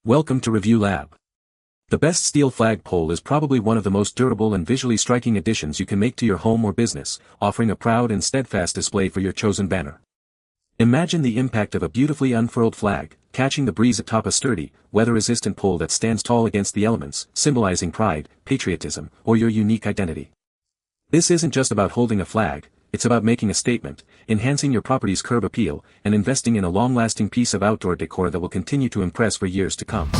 Welcome to Review Lab. The best steel flagpole is probably one of the most durable and visually striking additions you can make to your home or business, offering a proud and steadfast display for your chosen banner. Imagine the impact of a beautifully unfurled flag, catching the breeze atop a sturdy, weather-resistant pole that stands tall against the elements, symbolizing pride, patriotism, or your unique identity. This isn't just about holding a flag, it's about making a statement, enhancing your property's curb appeal, and investing in a long-lasting piece of outdoor decor that will continue to impress for years to come.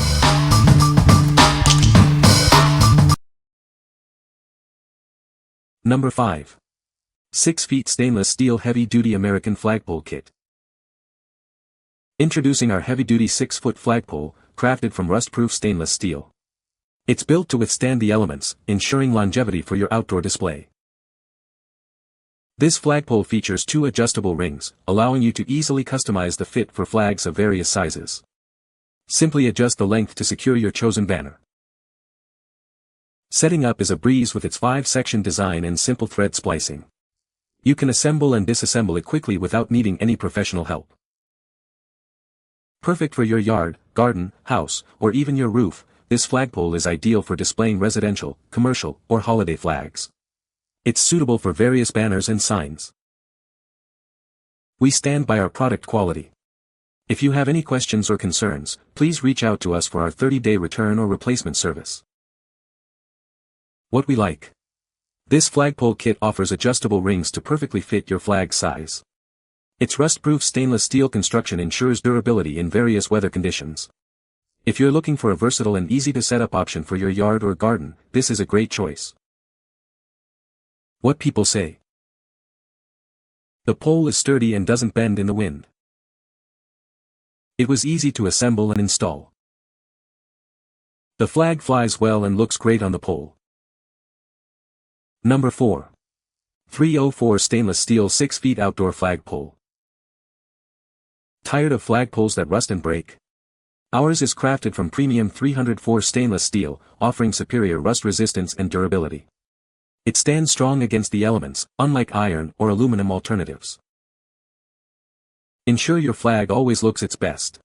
Number 5. 6 feet stainless steel heavy-duty American flagpole kit. Introducing our heavy-duty 6-foot flagpole, crafted from rust-proof stainless steel. It's built to withstand the elements, ensuring longevity for your outdoor display. This flagpole features 2 adjustable rings, allowing you to easily customize the fit for flags of various sizes. Simply adjust the length to secure your chosen banner. Setting up is a breeze with its 5-section design and simple thread splicing. You can assemble and disassemble it quickly without needing any professional help. Perfect for your yard, garden, house, or even your roof, this flagpole is ideal for displaying residential, commercial, or holiday flags. It's suitable for various banners and signs. We stand by our product quality. If you have any questions or concerns, please reach out to us for our 30-day return or replacement service. What we like. This flagpole kit offers adjustable rings to perfectly fit your flag size. Its rust-proof stainless steel construction ensures durability in various weather conditions. If you're looking for a versatile and easy-to-set-up option for your yard or garden, this is a great choice. What people say. The pole is sturdy and doesn't bend in the wind. It was easy to assemble and install. The flag flies well and looks great on the pole. Number 4. 304 stainless steel 6 feet outdoor flagpole. Tired of flagpoles that rust and break? Ours is crafted from premium 304 stainless steel, offering superior rust resistance and durability. It stands strong against the elements, unlike iron or aluminum alternatives. Ensure your flag always looks its best.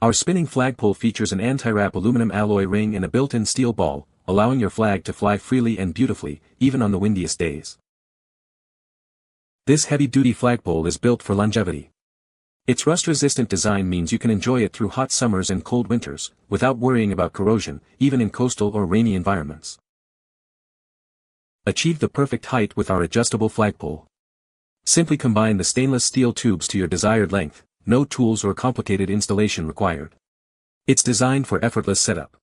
Our spinning flagpole features an anti-wrap aluminum alloy ring and a built-in steel ball, allowing your flag to fly freely and beautifully, even on the windiest days. This heavy-duty flagpole is built for longevity. Its rust-resistant design means you can enjoy it through hot summers and cold winters, without worrying about corrosion, even in coastal or rainy environments. Achieve the perfect height with our adjustable flagpole. Simply combine the stainless steel tubes to your desired length, no tools or complicated installation required. It's designed for effortless setup.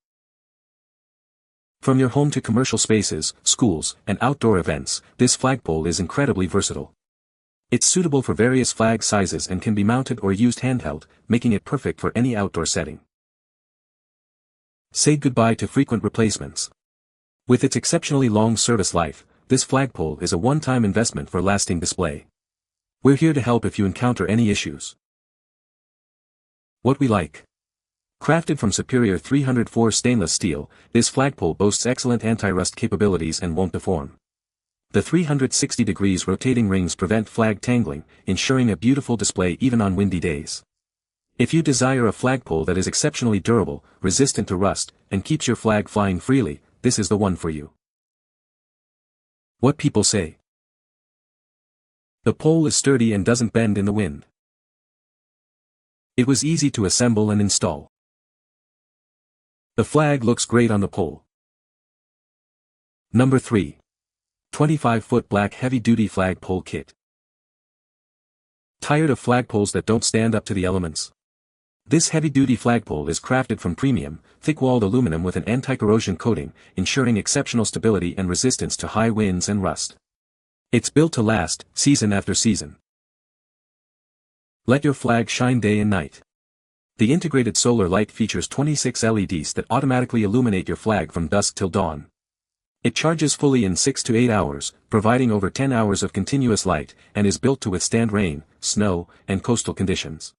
From your home to commercial spaces, schools, and outdoor events, this flagpole is incredibly versatile. It's suitable for various flag sizes and can be mounted or used handheld, making it perfect for any outdoor setting. Say goodbye to frequent replacements. With its exceptionally long service life, this flagpole is a one-time investment for lasting display. We're here to help if you encounter any issues. What we like. Crafted from superior 304 stainless steel, this flagpole boasts excellent anti-rust capabilities and won't deform. The 360 degrees rotating rings prevent flag tangling, ensuring a beautiful display even on windy days. If you desire a flagpole that is exceptionally durable, resistant to rust, and keeps your flag flying freely, this is the one for you. What people say. The pole is sturdy and doesn't bend in the wind. It was easy to assemble and install. The flag looks great on the pole. Number 3. 25-foot black heavy-duty flagpole kit. Tired of flagpoles that don't stand up to the elements? This heavy-duty flagpole is crafted from premium, thick-walled aluminum with an anti-corrosion coating, ensuring exceptional stability and resistance to high winds and rust. It's built to last, season after season. Let your flag shine day and night. The integrated solar light features 26 LEDs that automatically illuminate your flag from dusk till dawn. It charges fully in 6 to 8 hours, providing over 10 hours of continuous light, and is built to withstand rain, snow, and coastal conditions.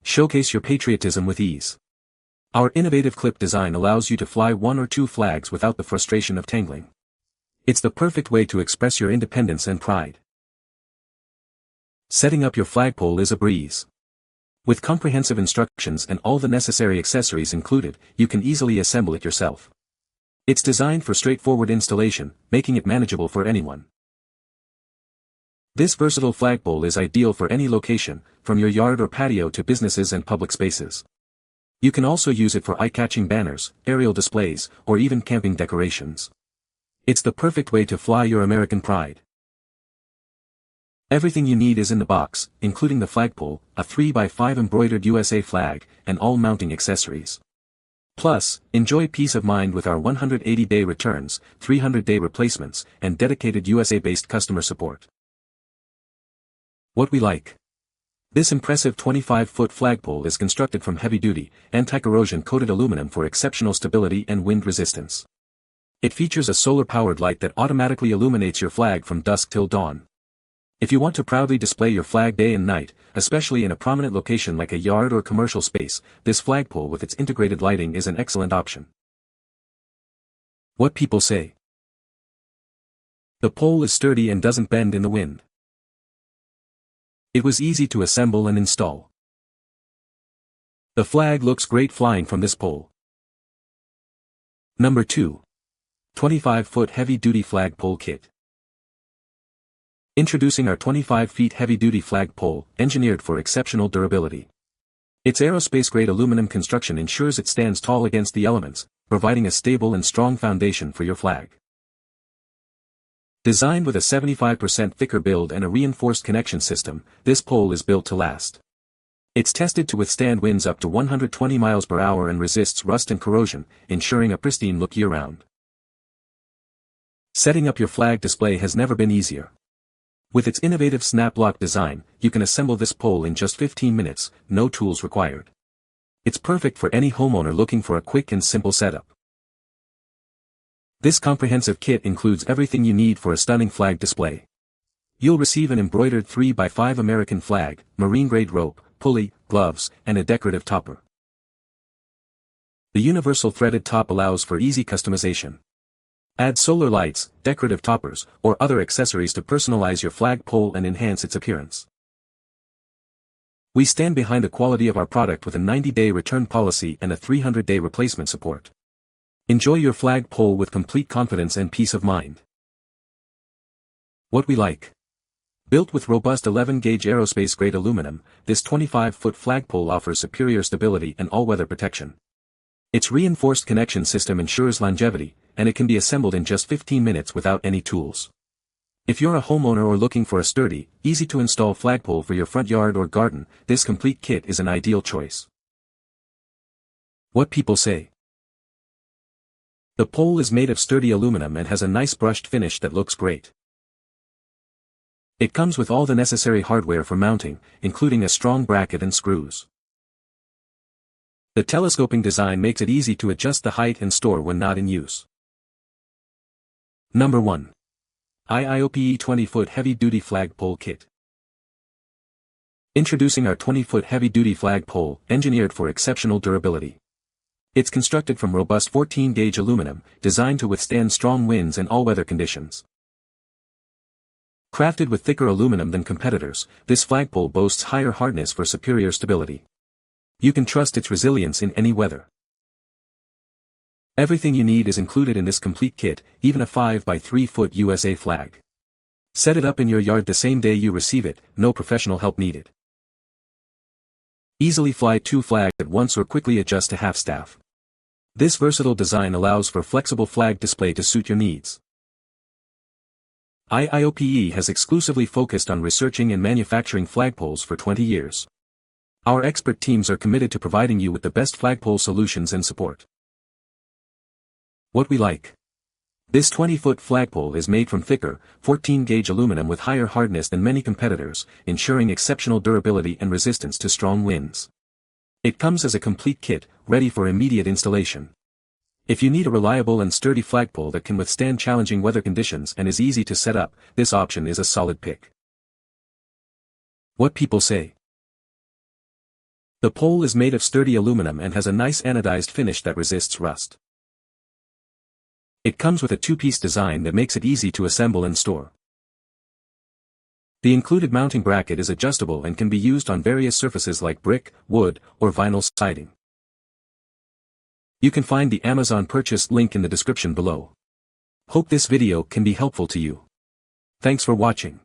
Showcase your patriotism with ease. Our innovative clip design allows you to fly 1 or 2 flags without the frustration of tangling. It's the perfect way to express your independence and pride. Setting up your flagpole is a breeze. With comprehensive instructions and all the necessary accessories included, you can easily assemble it yourself. It's designed for straightforward installation, making it manageable for anyone. This versatile flagpole is ideal for any location, from your yard or patio to businesses and public spaces. You can also use it for eye-catching banners, aerial displays, or even camping decorations. It's the perfect way to fly your American pride. Everything you need is in the box, including the flagpole, a 3x5 embroidered USA flag, and all mounting accessories. Plus, enjoy peace of mind with our 180-day returns, 300-day replacements, and dedicated USA-based customer support. What we like. This impressive 25-foot flagpole is constructed from heavy-duty, anti-corrosion coated aluminum for exceptional stability and wind resistance. It features a solar-powered light that automatically illuminates your flag from dusk till dawn. If you want to proudly display your flag day and night, especially in a prominent location like a yard or commercial space, this flagpole with its integrated lighting is an excellent option. What people say. The pole is sturdy and doesn't bend in the wind. It was easy to assemble and install. The flag looks great flying from this pole. Number 2. 25-foot heavy-duty flagpole kit. Introducing our 25-feet heavy-duty flagpole, engineered for exceptional durability. Its aerospace-grade aluminum construction ensures it stands tall against the elements, providing a stable and strong foundation for your flag. Designed with a 75% thicker build and a reinforced connection system, this pole is built to last. It's tested to withstand winds up to 120 miles per hour and resists rust and corrosion, ensuring a pristine look year-round. Setting up your flag display has never been easier. With its innovative snap-lock design, you can assemble this pole in just 15 minutes, no tools required. It's perfect for any homeowner looking for a quick and simple setup. This comprehensive kit includes everything you need for a stunning flag display. You'll receive an embroidered 3x5 American flag, marine-grade rope, pulley, gloves, and a decorative topper. The universal threaded top allows for easy customization. Add solar lights, decorative toppers, or other accessories to personalize your flagpole and enhance its appearance. We stand behind the quality of our product with a 90-day return policy and a 300-day replacement support. Enjoy your flagpole with complete confidence and peace of mind. What we like. Built with robust 11-gauge aerospace-grade aluminum, this 25-foot flagpole offers superior stability and all-weather protection. Its reinforced connection system ensures longevity, and it can be assembled in just 15 minutes without any tools. If you're a homeowner or looking for a sturdy, easy-to-install flagpole for your front yard or garden, this complete kit is an ideal choice. What people say. The pole is made of sturdy aluminum and has a nice brushed finish that looks great. It comes with all the necessary hardware for mounting, including a strong bracket and screws. The telescoping design makes it easy to adjust the height and store when not in use. Number 1. IIOPE 20-foot heavy-duty flagpole kit. Introducing our 20-foot heavy-duty flagpole, engineered for exceptional durability. It's constructed from robust 14-gauge aluminum, designed to withstand strong winds and all-weather conditions. Crafted with thicker aluminum than competitors, this flagpole boasts higher hardness for superior stability. You can trust its resilience in any weather. Everything you need is included in this complete kit, even a 5x3-foot USA flag. Set it up in your yard the same day you receive it, no professional help needed. Easily fly 2 flags at once or quickly adjust to half-staff. This versatile design allows for flexible flag display to suit your needs. IIOPE has exclusively focused on researching and manufacturing flagpoles for 20 years. Our expert teams are committed to providing you with the best flagpole solutions and support. What we like. This 20-foot flagpole is made from thicker, 14-gauge aluminum with higher hardness than many competitors, ensuring exceptional durability and resistance to strong winds. It comes as a complete kit, ready for immediate installation. If you need a reliable and sturdy flagpole that can withstand challenging weather conditions and is easy to set up, this option is a solid pick. What people say. The pole is made of sturdy aluminum and has a nice anodized finish that resists rust. It comes with a 2-piece design that makes it easy to assemble and store. The included mounting bracket is adjustable and can be used on various surfaces like brick, wood, or vinyl siding. You can find the Amazon purchase link in the description below. Hope this video can be helpful to you. Thanks for watching.